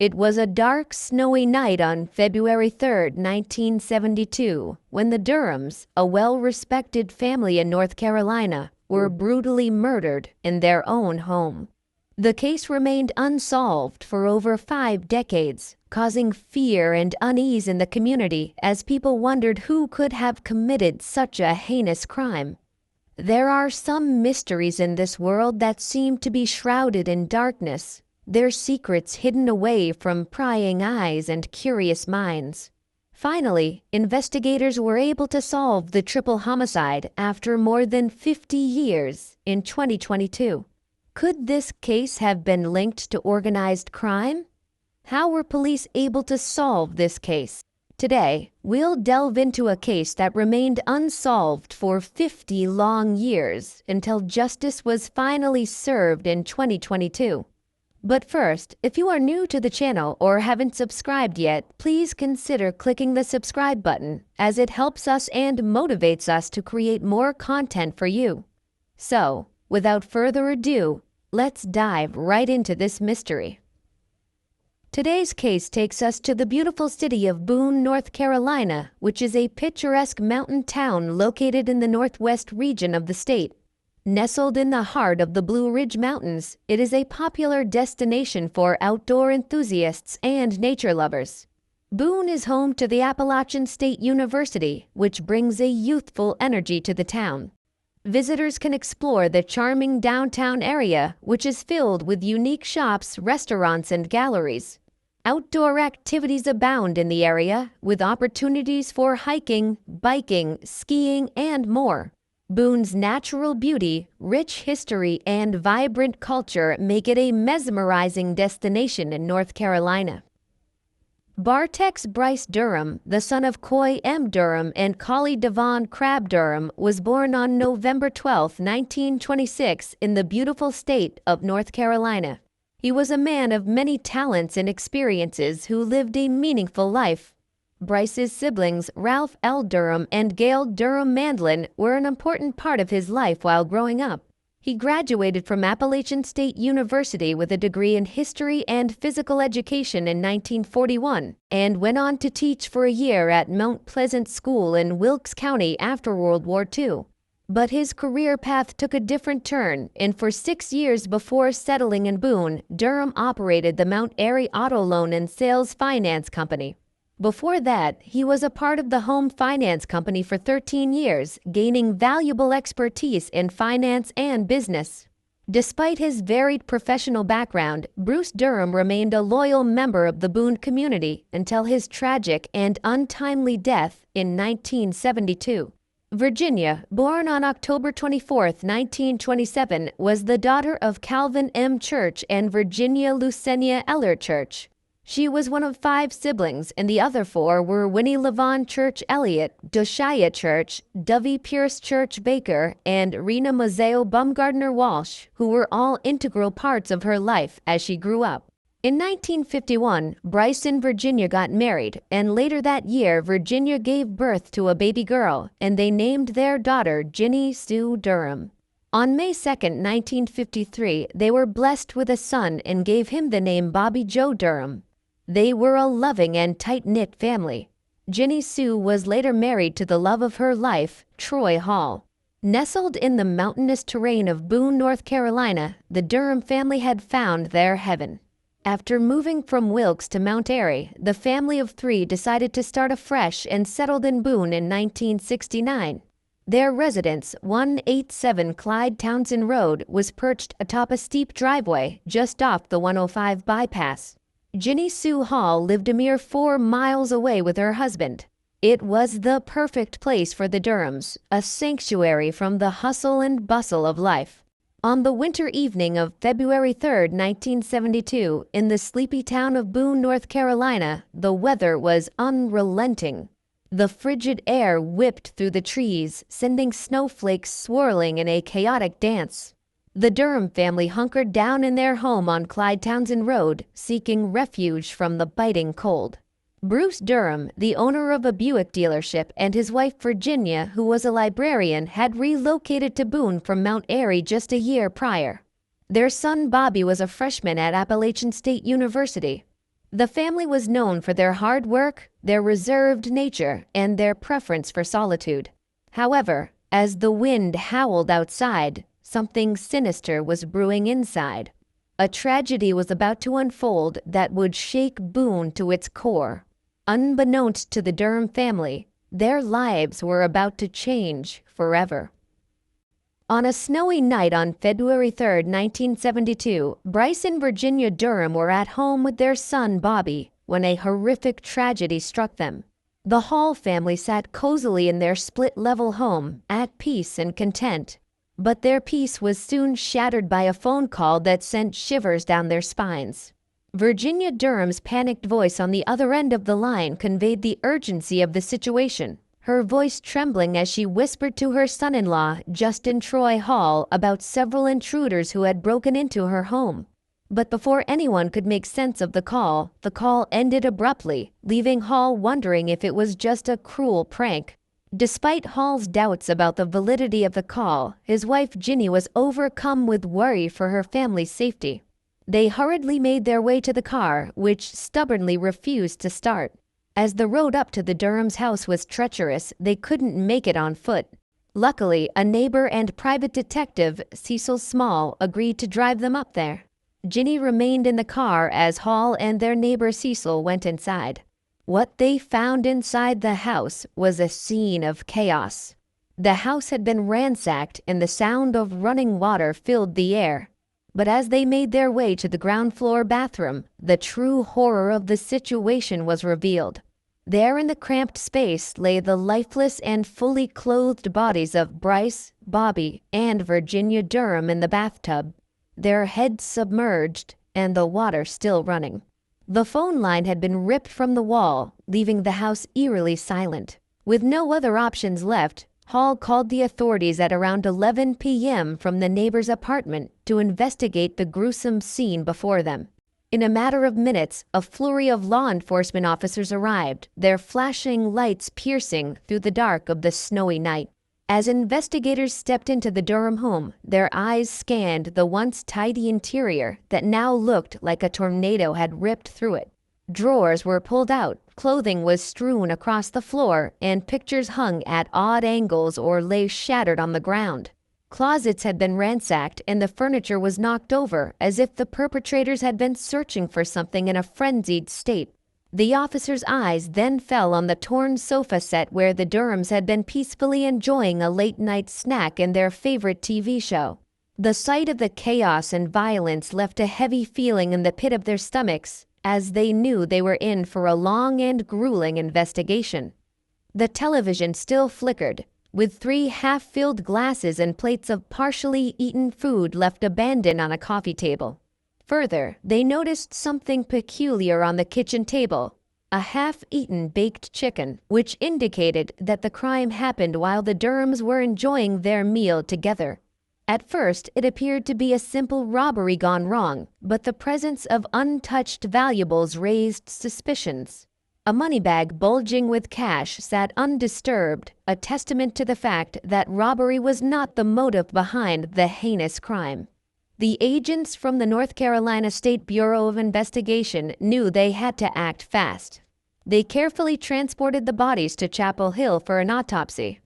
It was a dark, snowy night on February 3rd, 1972, when the Durhams, a well-respected family in North Carolina, were brutally murdered in their own home. The case remained unsolved for over 5 decades, causing fear and unease in the community as people wondered who could have committed such a heinous crime. There are some mysteries in this world that seem to be shrouded in darkness, their secrets hidden away from prying eyes and curious minds. Finally, investigators were able to solve the triple homicide after more than 50 years in 2022. Could this case have been linked to organized crime? How were police able to solve this case? Today, we'll delve into a case that remained unsolved for 50 long years until justice was finally served in 2022. But first, if you are new to the channel or haven't subscribed yet, please consider clicking the subscribe button, as it helps us and motivates us to create more content for you. So, without further ado, let's dive right into this mystery. Today's case takes us to the beautiful city of Boone, North Carolina, which is a picturesque mountain town located in the northwest region of the state. Nestled in the heart of the Blue Ridge Mountains, it is a popular destination for outdoor enthusiasts and nature lovers. Boone is home to the Appalachian State University, which brings a youthful energy to the town. Visitors can explore the charming downtown area, which is filled with unique shops, restaurants, and galleries. Outdoor activities abound in the area, with opportunities for hiking, biking, skiing, and more. Boone's natural beauty, rich history, and vibrant culture make it a mesmerizing destination in North Carolina. Bartex Bryce Durham, the son of Coy M. Durham and Collie Devon Crabb Durham, was born on November 12, 1926, in the beautiful state of North Carolina. He was a man of many talents and experiences who lived a meaningful life. Bryce's siblings, Ralph L. Durham and Gail Durham Mandlin, were an important part of his life while growing up. He graduated from Appalachian State University with a degree in history and physical education in 1941, and went on to teach for a year at Mount Pleasant School in Wilkes County after World War II. But his career path took a different turn, and for 6 years before settling in Boone, Durham operated the Mount Airy Auto Loan and Sales Finance Company. Before that, he was a part of the Home Finance Company for 13 years, gaining valuable expertise in finance and business. Despite his varied professional background, Bruce Durham remained a loyal member of the Boone community until his tragic and untimely death in 1972. Virginia, born on October 24, 1927, was the daughter of Calvin M. Church and Virginia Lucenia Eller Church. She was one of 5 siblings, and the other 4 were Winnie Lavon Church Elliott, Doshia Church, Dovey Pierce Church Baker, and Rena Moseo Bumgardner Walsh, who were all integral parts of her life as she grew up. In 1951, Bryce and Virginia got married, and later that year, Virginia gave birth to a baby girl, and they named their daughter Ginny Sue Durham. On May 2, 1953, they were blessed with a son and gave him the name Bobby Joe Durham. They were a loving and tight-knit family. Ginny Sue was later married to the love of her life, Troy Hall. Nestled in the mountainous terrain of Boone, North Carolina, the Durham family had found their heaven. After moving from Wilkes to Mount Airy, the family of 3 decided to start afresh and settled in Boone in 1969. Their residence, 187 Clyde Townsend Road, was perched atop a steep driveway just off the 105 bypass. Ginny Sue Hall lived a mere 4 miles away with her husband. It was the perfect place for the Durhams, a sanctuary from the hustle and bustle of life. On the winter evening of February 3, 1972, in the sleepy town of Boone, North Carolina, the weather was unrelenting. The frigid air whipped through the trees, sending snowflakes swirling in a chaotic dance. The Durham family hunkered down in their home on Clyde Townsend Road, seeking refuge from the biting cold. Bruce Durham, the owner of a Buick dealership, and his wife Virginia, who was a librarian, had relocated to Boone from Mount Airy just a year prior. Their son Bobby was a freshman at Appalachian State University. The family was known for their hard work, their reserved nature, and their preference for solitude. However, as the wind howled outside, something sinister was brewing inside. A tragedy was about to unfold that would shake Boone to its core. Unbeknownst to the Durham family, their lives were about to change forever. On a snowy night on February 3, 1972, Bryce and Virginia Durham were at home with their son Bobby when a horrific tragedy struck them. The Hall family sat cozily in their split-level home, at peace and content. But their peace was soon shattered by a phone call that sent shivers down their spines. Virginia Durham's panicked voice on the other end of the line conveyed the urgency of the situation, her voice trembling as she whispered to her son-in-law, Justin Troy Hall, about several intruders who had broken into her home. But before anyone could make sense of the call ended abruptly, leaving Hall wondering if it was just a cruel prank. Despite Hall's doubts about the validity of the call, his wife Ginny was overcome with worry for her family's safety. They hurriedly made their way to the car, which stubbornly refused to start. As the road up to the Durham's house was treacherous, they couldn't make it on foot. Luckily, a neighbor and private detective, Cecil Small, agreed to drive them up there. Ginny remained in the car as Hall and their neighbor Cecil went inside. What they found inside the house was a scene of chaos. The house had been ransacked and the sound of running water filled the air. But as they made their way to the ground floor bathroom, the true horror of the situation was revealed. There in the cramped space lay the lifeless and fully clothed bodies of Bryce, Bobby, and Virginia Durham in the bathtub, their heads submerged and the water still running. The phone line had been ripped from the wall, leaving the house eerily silent. With no other options left, Hall called the authorities at around 11 p.m. from the neighbor's apartment to investigate the gruesome scene before them. In a matter of minutes, a flurry of law enforcement officers arrived, their flashing lights piercing through the dark of the snowy night. As investigators stepped into the Durham home, their eyes scanned the once tidy interior that now looked like a tornado had ripped through it. Drawers were pulled out, clothing was strewn across the floor, and pictures hung at odd angles or lay shattered on the ground. Closets had been ransacked and the furniture was knocked over as if the perpetrators had been searching for something in a frenzied state. The officers' eyes then fell on the torn sofa set where the Durhams had been peacefully enjoying a late-night snack and their favorite TV show. The sight of the chaos and violence left a heavy feeling in the pit of their stomachs, as they knew they were in for a long and grueling investigation. The television still flickered, with 3 half-filled glasses and plates of partially eaten food left abandoned on a coffee table. Further, they noticed something peculiar on the kitchen table, a half-eaten baked chicken, which indicated that the crime happened while the Durhams were enjoying their meal together. At first, it appeared to be a simple robbery gone wrong, but the presence of untouched valuables raised suspicions. A money bag bulging with cash sat undisturbed, a testament to the fact that robbery was not the motive behind the heinous crime. The agents from the North Carolina State Bureau of Investigation knew they had to act fast. They carefully transported the bodies to Chapel Hill for an autopsy.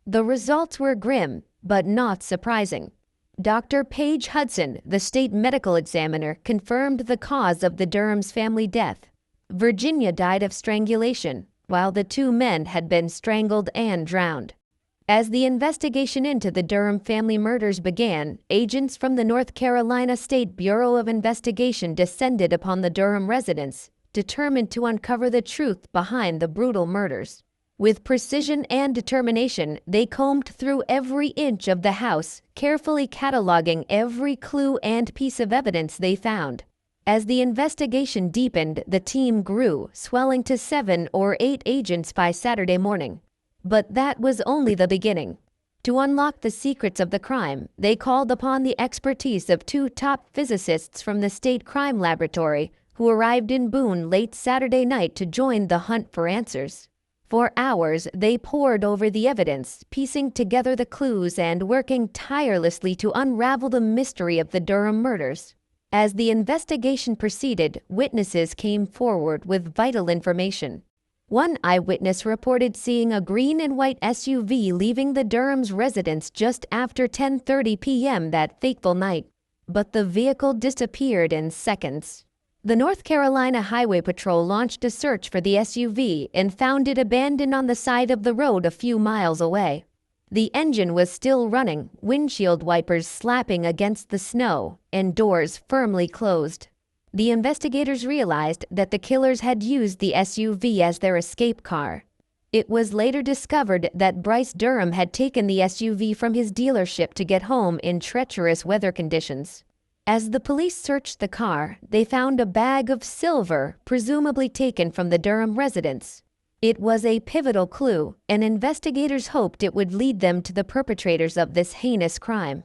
The results were grim, but not surprising. Dr. Paige Hudson, the state medical examiner, confirmed the cause of the Durham's family death. Virginia died of strangulation, while the 2 men had been strangled and drowned. As the investigation into the Durham family murders began, agents from the North Carolina State Bureau of Investigation descended upon the Durham residence, determined to uncover the truth behind the brutal murders. With precision and determination, they combed through every inch of the house, carefully cataloging every clue and piece of evidence they found. As the investigation deepened, the team grew, swelling to 7 or 8 agents by Saturday morning. But that was only the beginning. To unlock the secrets of the crime, they called upon the expertise of 2 top physicists from the State Crime Laboratory, who arrived in Boone late Saturday night to join the hunt for answers. For hours, they pored over the evidence, piecing together the clues and working tirelessly to unravel the mystery of the Durham murders. As the investigation proceeded, witnesses came forward with vital information. One eyewitness reported seeing a green and white SUV leaving the Durham's residence just after 10:30 p.m. that fateful night, but the vehicle disappeared in seconds. The North Carolina Highway Patrol launched a search for the SUV and found it abandoned on the side of the road a few miles away. The engine was still running, windshield wipers slapping against the snow, and doors firmly closed. The investigators realized that the killers had used the SUV as their escape car. It was later discovered that Bryce Durham had taken the SUV from his dealership to get home in treacherous weather conditions. As the police searched the car, they found a bag of silver, presumably taken from the Durham residence. It was a pivotal clue, and investigators hoped it would lead them to the perpetrators of this heinous crime.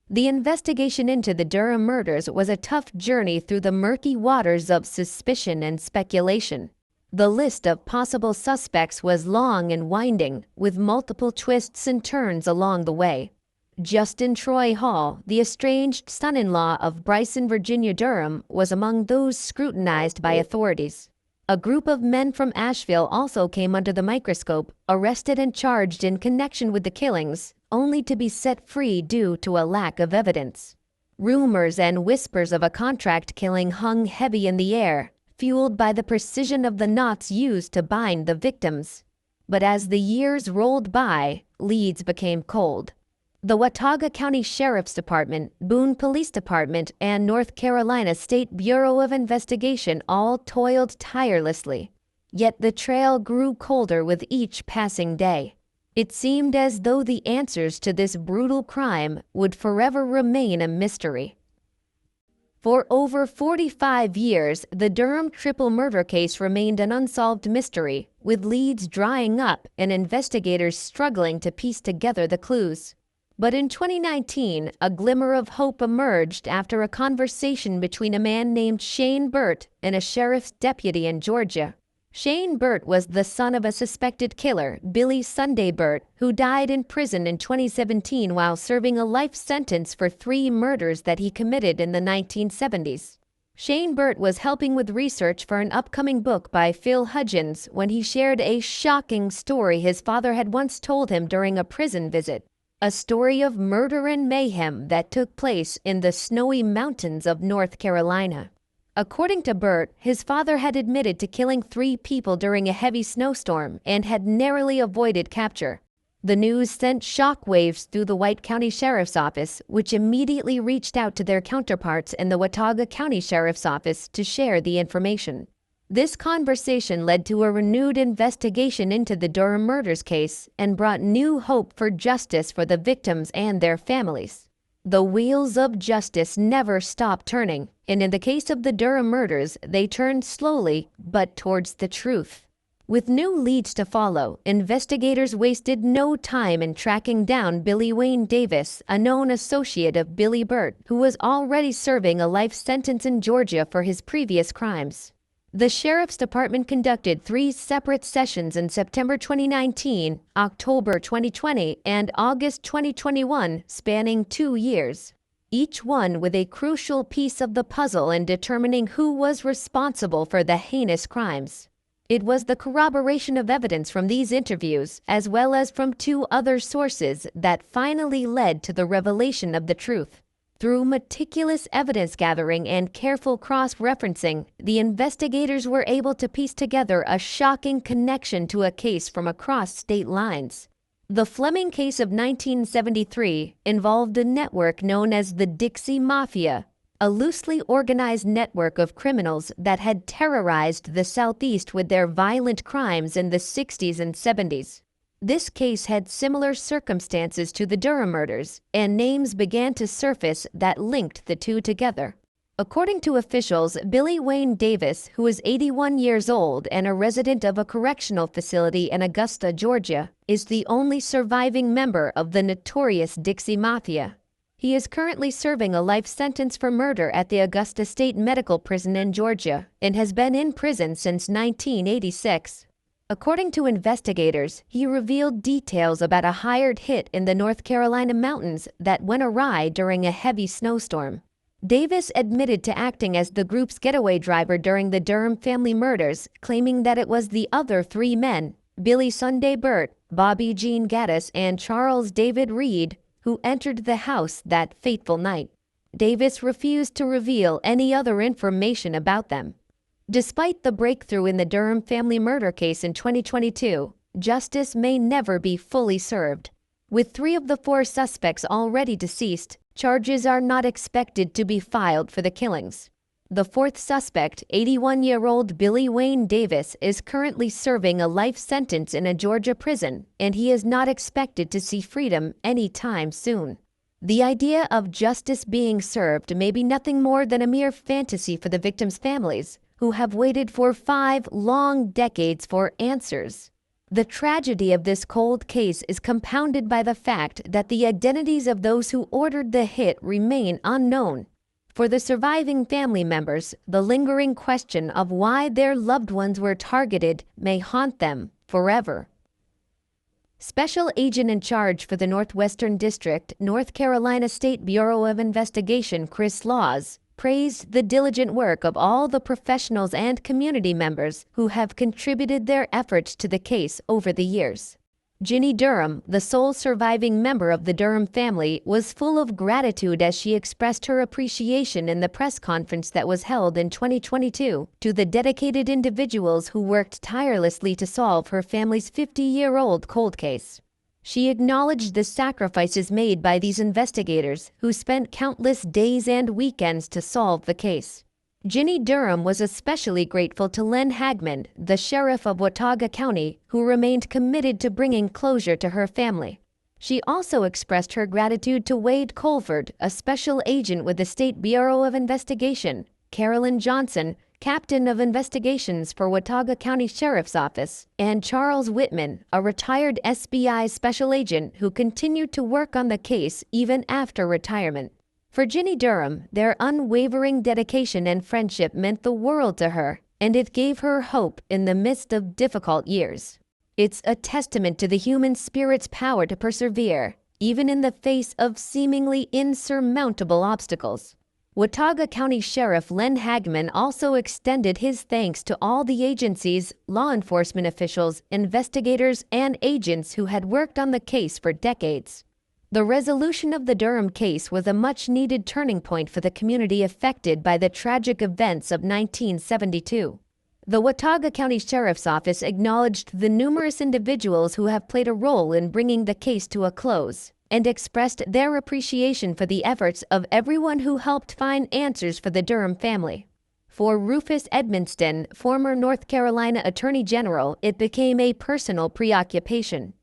The investigation into the Durham murders was a tough journey through the murky waters of suspicion and speculation. The list of possible suspects was long and winding, with multiple twists and turns along the way. Justin Troy Hall, the estranged son-in-law of Bryce and Virginia Durham, was among those scrutinized by authorities. A group of men from Asheville also came under the microscope, arrested and charged in connection with the killings, only to be set free due to a lack of evidence. Rumors and whispers of a contract killing hung heavy in the air, fueled by the precision of the knots used to bind the victims. But as the years rolled by, leads became cold. The Watauga County Sheriff's Department, Boone Police Department, and North Carolina State Bureau of Investigation all toiled tirelessly. Yet the trail grew colder with each passing day. It seemed as though the answers to this brutal crime would forever remain a mystery. For over 45 years, the Durham triple murder case remained an unsolved mystery, with leads drying up and investigators struggling to piece together the clues. But in 2019, a glimmer of hope emerged after a conversation between a man named Shane Burt and a sheriff's deputy in Georgia. Shane Burt was the son of a suspected killer, Billy Sunday Burt, who died in prison in 2017 while serving a life sentence for 3 murders that he committed in the 1970s. Shane Burt was helping with research for an upcoming book by Phil Hudgens when he shared a shocking story his father had once told him during a prison visit. A story of murder and mayhem that took place in the snowy mountains of North Carolina. According to Burt, his father had admitted to killing 3 people during a heavy snowstorm and had narrowly avoided capture. The news sent shockwaves through the White County Sheriff's Office, which immediately reached out to their counterparts in the Watauga County Sheriff's Office to share the information. This conversation led to a renewed investigation into the Durham murders case and brought new hope for justice for the victims and their families. The wheels of justice never stopped turning, and in the case of the Durham murders, they turned slowly but towards the truth. With new leads to follow, investigators wasted no time in tracking down Billy Wayne Davis, a known associate of Billy Burt, who was already serving a life sentence in Georgia for his previous crimes. The Sheriff's Department conducted 3 separate sessions in September 2019, October 2020, and August 2021, spanning 2 years. Each one with a crucial piece of the puzzle in determining who was responsible for the heinous crimes. It was the corroboration of evidence from these interviews, as well as from 2 other sources, that finally led to the revelation of the truth. Through meticulous evidence gathering and careful cross-referencing, the investigators were able to piece together a shocking connection to a case from across state lines. The Fleming case of 1973 involved a network known as the Dixie Mafia, a loosely organized network of criminals that had terrorized the Southeast with their violent crimes in the 60s and 70s. This case had similar circumstances to the Durham murders, and names began to surface that linked the 2 together. According to officials, Billy Wayne Davis, who is 81 years old and a resident of a correctional facility in Augusta, Georgia, is the only surviving member of the notorious Dixie Mafia. He is currently serving a life sentence for murder at the Augusta State Medical Prison in Georgia and has been in prison since 1986. According to investigators, he revealed details about a hired hit in the North Carolina mountains that went awry during a heavy snowstorm. Davis admitted to acting as the group's getaway driver during the Durham family murders, claiming that it was the other three men, Billy Sunday Burt, Bobby Jean Gaddis, and Charles David Reed, who entered the house that fateful night. Davis refused to reveal any other information about them. Despite the breakthrough in the Durham family murder case in 2022, justice may never be fully served. With 3 of the 4 suspects already deceased, charges are not expected to be filed for the killings. The 4th suspect, 81-year-old Billy Wayne Davis, is currently serving a life sentence in a Georgia prison, and he is not expected to see freedom anytime soon. The idea of justice being served may be nothing more than a mere fantasy for the victims' families, who have waited for 5 long decades for answers. The tragedy of this cold case is compounded by the fact that the identities of those who ordered the hit remain unknown. For the surviving family members, the lingering question of why their loved ones were targeted may haunt them forever. Special Agent in charge for the Northwestern District, North Carolina State Bureau of Investigation, Chris Laws, praised the diligent work of all the professionals and community members who have contributed their efforts to the case over the years. Ginny Durham, the sole surviving member of the Durham family, was full of gratitude as she expressed her appreciation in the press conference that was held in 2022 to the dedicated individuals who worked tirelessly to solve her family's 50-year-old cold case. She acknowledged the sacrifices made by these investigators who spent countless days and weekends to solve the case. Ginny Durham was especially grateful to Len Hagman, the sheriff of Watauga County, who remained committed to bringing closure to her family. She also expressed her gratitude to Wade Colford, a special agent with the State Bureau of Investigation, Carolyn Johnson, captain of investigations for Watauga County Sheriff's Office, and Charles Whitman, a retired SBI special agent who continued to work on the case even after retirement. For Ginny Durham, their unwavering dedication and friendship meant the world to her, and it gave her hope in the midst of difficult years. It's a testament to the human spirit's power to persevere, even in the face of seemingly insurmountable obstacles. Watauga County Sheriff Len Hagman also extended his thanks to all the agencies, law enforcement officials, investigators, and agents who had worked on the case for decades. The resolution of the Durham case was a much-needed turning point for the community affected by the tragic events of 1972. The Watauga County Sheriff's Office acknowledged the numerous individuals who have played a role in bringing the case to a close, and expressed their appreciation for the efforts of everyone who helped find answers for the Durham family. For Rufus Edmonston, former North Carolina Attorney General, it became a personal preoccupation.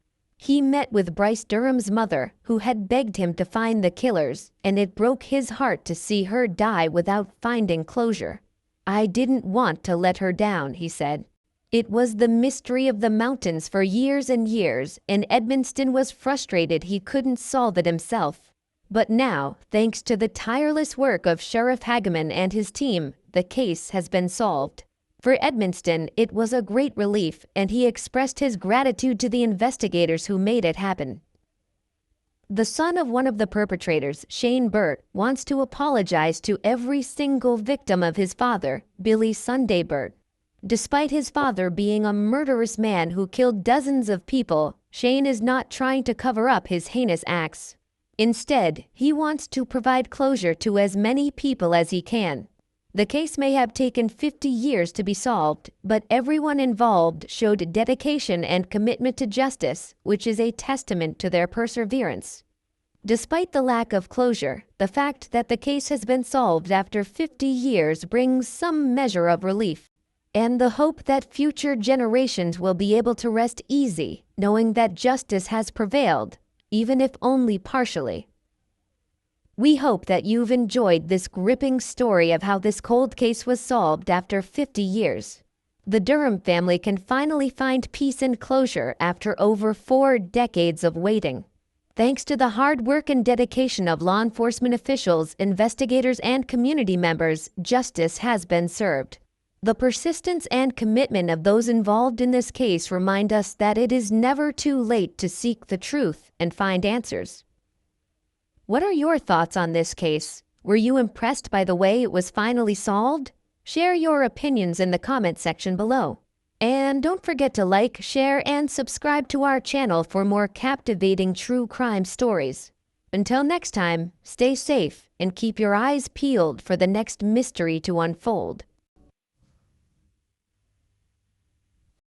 He met with Bryce Durham's mother, who had begged him to find the killers, and it broke his heart to see her die without finding closure. "I didn't want to let her down," he said. "It was the mystery of the mountains for years and years, and Edmonston was frustrated he couldn't solve it himself. But now, thanks to the tireless work of Sheriff Hagman and his team, the case has been solved." For Edmonston, it was a great relief, and he expressed his gratitude to the investigators who made it happen. The son of one of the perpetrators, Shane Burt, wants to apologize to every single victim of his father, Billy Sunday Burt. Despite his father being a murderous man who killed dozens of people, Shane is not trying to cover up his heinous acts. Instead, he wants to provide closure to as many people as he can. The case may have taken 50 years to be solved, but everyone involved showed dedication and commitment to justice, which is a testament to their perseverance. Despite the lack of closure, the fact that the case has been solved after 50 years brings some measure of relief, and the hope that future generations will be able to rest easy, knowing that justice has prevailed, even if only partially. We hope that you've enjoyed this gripping story of how this cold case was solved after 50 years. The Durham family can finally find peace and closure after over 4 decades of waiting. Thanks to the hard work and dedication of law enforcement officials, investigators, and community members, justice has been served. The persistence and commitment of those involved in this case remind us that it is never too late to seek the truth and find answers. What are your thoughts on this case? Were you impressed by the way it was finally solved? Share your opinions in the comment section below. And don't forget to like, share, and subscribe to our channel for more captivating true crime stories. Until next time, stay safe and keep your eyes peeled for the next mystery to unfold.